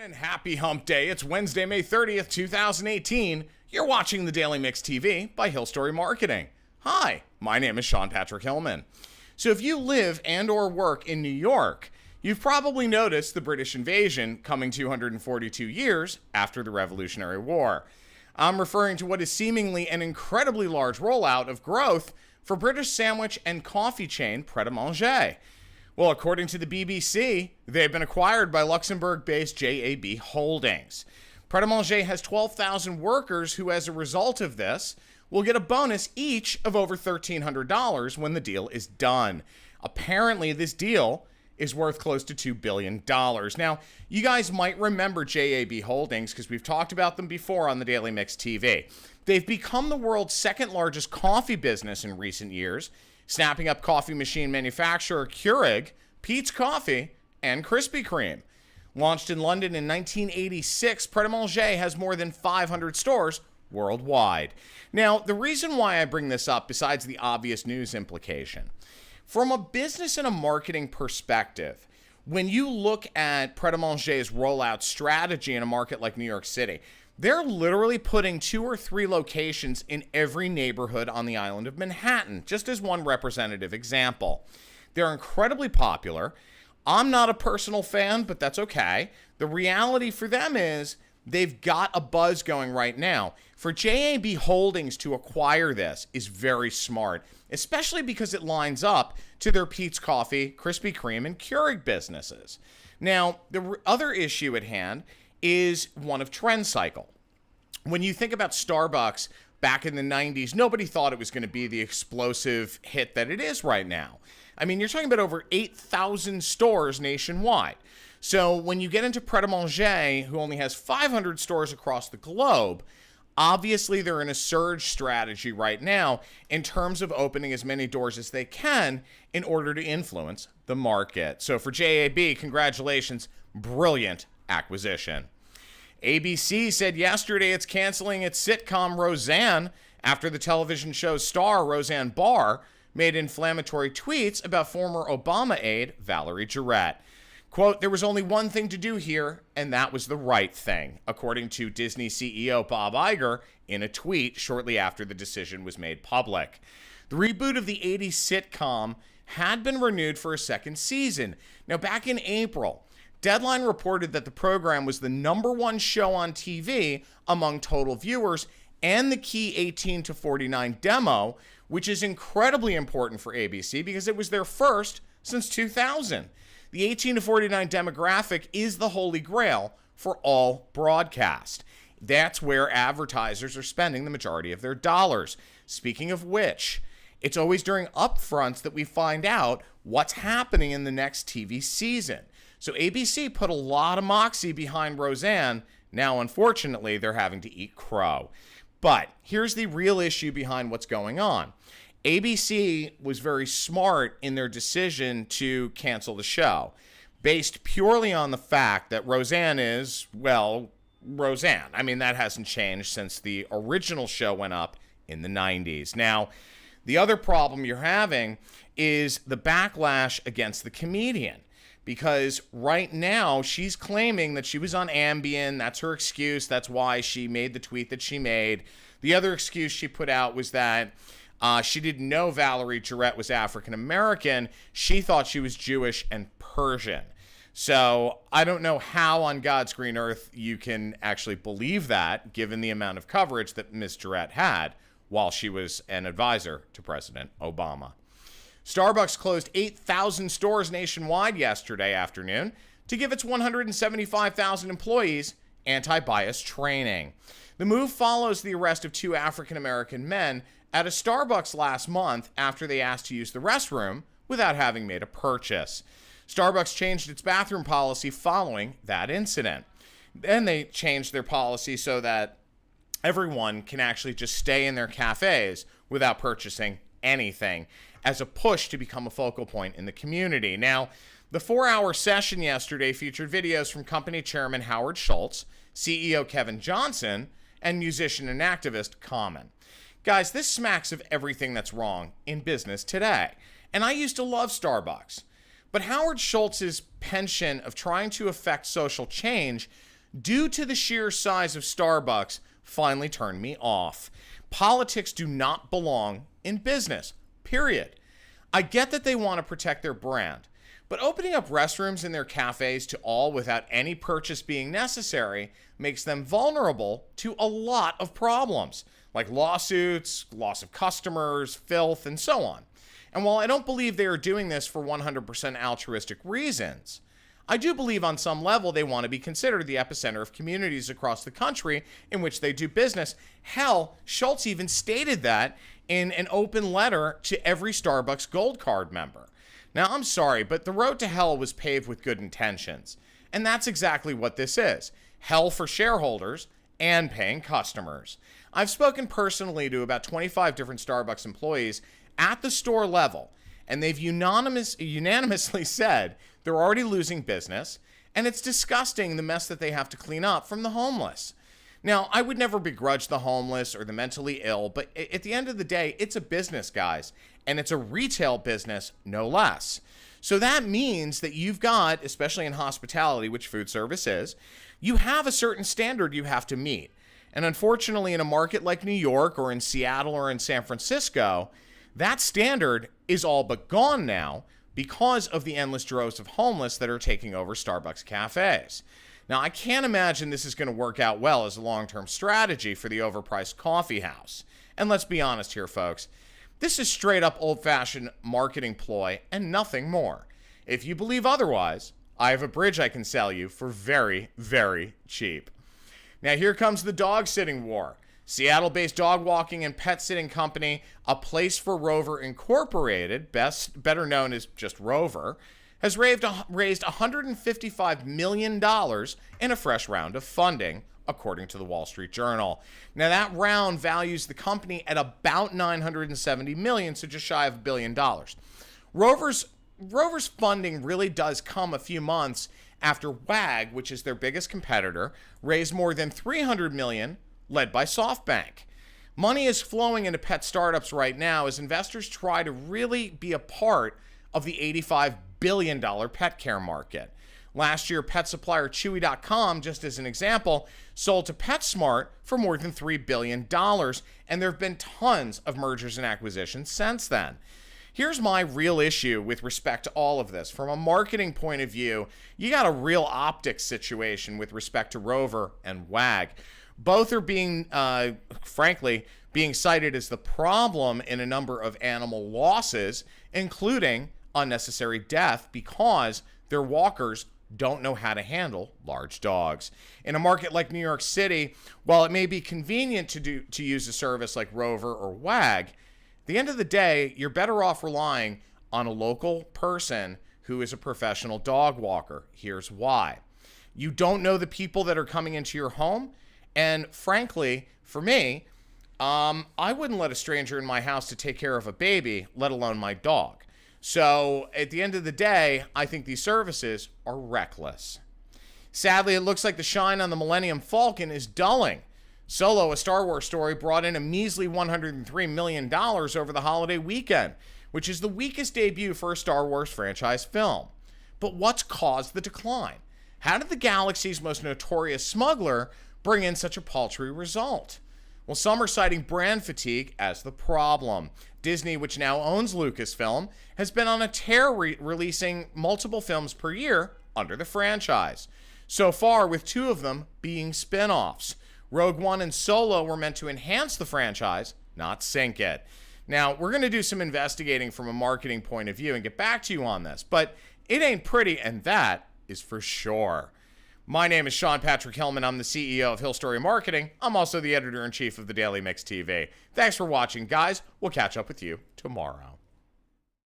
And happy hump day. It's Wednesday, May 30th, 2018. You're watching the Daily Mix TV by Hill Story Marketing. Hi, my name is Sean Patrick Hillman. So if you live and or work in New York, you've probably noticed the British invasion coming 242 years after the Revolutionary War. I'm referring to what is seemingly an incredibly large rollout of growth for British sandwich and coffee chain Pret A Manger. Well, according to the BBC, they've been acquired by Luxembourg-based JAB Holdings. Pret A Manger has 12,000 workers who, as a result of this, will get a bonus each of over $1,300 when the deal is done. Apparently, this deal is worth close to $2 billion. Now, you guys might remember JAB Holdings because we've talked about them before on the Daily Mix TV. They've become the world's second largest coffee business in recent years, snapping up coffee machine manufacturer Keurig, Peet's Coffee, and Krispy Kreme. Launched in London in 1986, Pret A Manger has more than 500 stores worldwide. Now, the reason why I bring this up, besides the obvious news implication, from a business and a marketing perspective, when you look at Pret A Manger's rollout strategy in a market like New York City, they're literally putting 2 or 3 locations in every neighborhood on the island of Manhattan, just as one representative example. They're incredibly popular. I'm not a personal fan, but that's okay. The reality for them is they've got a buzz going right now. For JAB Holdings to acquire this is very smart, especially because it lines up to their Peet's Coffee, Krispy Kreme, and Keurig businesses. Now, the other issue at hand is one of trend cycle. When you think about Starbucks back in the 90s, nobody thought it was going to be the explosive hit that it is right now. I mean, you're talking about over 8,000 stores nationwide. So when you get into Pret A Manger, who only has 500 stores across the globe, obviously they're in a surge strategy right now in terms of opening as many doors as they can in order to influence the market. So for JAB, congratulations, brilliant acquisition. ABC said yesterday it's canceling its sitcom Roseanne after the television show's star, Roseanne Barr, made inflammatory tweets about former Obama aide Valerie Jarrett. Quote, "There was only one thing to do here, and that was the right thing," according to Disney CEO Bob Iger in a tweet shortly after the decision was made public. The reboot of the 80s sitcom had been renewed for a second season. Now, back in April, Deadline reported that the program was the #1 show on TV among total viewers and the key 18 to 49 demo, which is incredibly important for ABC because it was their first since 2000. The 18 to 49 demographic is the holy grail for all broadcast. That's where advertisers are spending the majority of their dollars. Speaking of which, it's always during upfronts that we find out what's happening in the next TV season. So ABC put a lot of moxie behind Roseanne. Now, unfortunately, they're having to eat crow. But here's the real issue behind what's going on. ABC was very smart in their decision to cancel the show, based purely on the fact that Roseanne is, well, Roseanne. I mean, that hasn't changed since the original show went up in the 90s. Now, the other problem you're having is the backlash against the comedian. Because right now, she's claiming that she was on Ambien. That's her excuse. That's why she made the tweet that she made. The other excuse she put out was that she didn't know Valerie Jarrett was African American. She thought she was Jewish and Persian. So I don't know how on God's green earth you can actually believe that, given the amount of coverage that Ms. Jarrett had while she was an advisor to President Obama. Starbucks closed 8,000 stores nationwide yesterday afternoon to give its 175,000 employees anti-bias training. The move follows the arrest of 2 African-American men at a Starbucks last month after they asked to use the restroom without having made a purchase. Starbucks changed its bathroom policy following that incident. Then they changed their policy so that everyone can actually just stay in their cafes without purchasing anything, as a push to become a focal point in the community. Now, the 4-hour session yesterday featured videos from company chairman Howard Schultz, CEO Kevin Johnson, and musician and activist Common. Guys, this smacks of everything that's wrong in business today. And I used to love Starbucks. But Howard Schultz's penchant of trying to affect social change due to the sheer size of Starbucks, finally turned me off. Politics do not belong in business, period. I get that they want to protect their brand, but opening up restrooms in their cafes to all without any purchase being necessary makes them vulnerable to a lot of problems, like lawsuits, loss of customers, filth, and so on. And while I don't believe they are doing this for 100% altruistic reasons, I do believe on some level they want to be considered the epicenter of communities across the country in which they do business. Hell, Schultz even stated that in an open letter to every Starbucks Gold Card member. Now, I'm sorry, but the road to hell was paved with good intentions. And that's exactly what this is. Hell for shareholders and paying customers. I've spoken personally to about 25 different Starbucks employees at the store level, and they've unanimously said they're already losing business, and it's disgusting the mess that they have to clean up from the homeless. Now, I would never begrudge the homeless or the mentally ill, but at the end of the day, it's a business, guys, and it's a retail business, no less. So that means that you've got, especially in hospitality, which food service is, you have a certain standard you have to meet. And unfortunately, in a market like New York or in Seattle or in San Francisco, that standard is all but gone now because of the endless droves of homeless that are taking over Starbucks cafes. Now, I can't imagine this is going to work out well as a long-term strategy for the overpriced coffee house. And let's be honest here, folks. This is straight up old-fashioned marketing ploy and nothing more. If you believe otherwise, I have a bridge I can sell you for very, very cheap. Now, here comes the dog sitting war. Seattle-based dog walking and pet sitting company, A Place for Rover Incorporated, better known as just Rover, has raised $155 million in a fresh round of funding, according to the Wall Street Journal. Now, that round values the company at about $970 million, so just shy of $1 billion. Rover's funding really does come a few months after Wag, which is their biggest competitor, raised more than $300 million, led by SoftBank. Money is flowing into pet startups right now as investors try to really be a part of the $85 billion pet care market. Last year, pet supplier Chewy.com, just as an example, sold to PetSmart for more than $3 billion, and there have been tons of mergers and acquisitions since then. Here's my real issue with respect to all of this. From a marketing point of view, you got a real optics situation with respect to Rover and Wag. Both are being, frankly, being cited as the problem in a number of animal losses, including unnecessary death, because their walkers don't know how to handle large dogs. In a market like New York City, while it may be convenient to use a service like Rover or Wag, at the end of the day, you're better off relying on a local person who is a professional dog walker. Here's why. You don't know the people that are coming into your home, and frankly, for me, I wouldn't let a stranger in my house to take care of a baby, let alone my dog. So at the end of the day, I think these services are reckless. Sadly, it looks like the shine on the Millennium Falcon is dulling. Solo, a Star Wars story, brought in a measly $103 million over the holiday weekend, which is the weakest debut for a Star Wars franchise film. But what's caused the decline? How did the galaxy's most notorious smuggler bring in such a paltry result? Well, some are citing brand fatigue as the problem. Disney, which now owns Lucasfilm, has been on a tear releasing multiple films per year under the franchise. So far, with two of them being spin-offs. Rogue One and Solo were meant to enhance the franchise, not sink it. Now, we're going to do some investigating from a marketing point of view and get back to you on this, but it ain't pretty, and that is for sure. My name is Sean Patrick Hillman. I'm the CEO of Hill Story Marketing. I'm also the editor-in-chief of the Daily Mix TV. Thanks for watching, guys. We'll catch up with you tomorrow.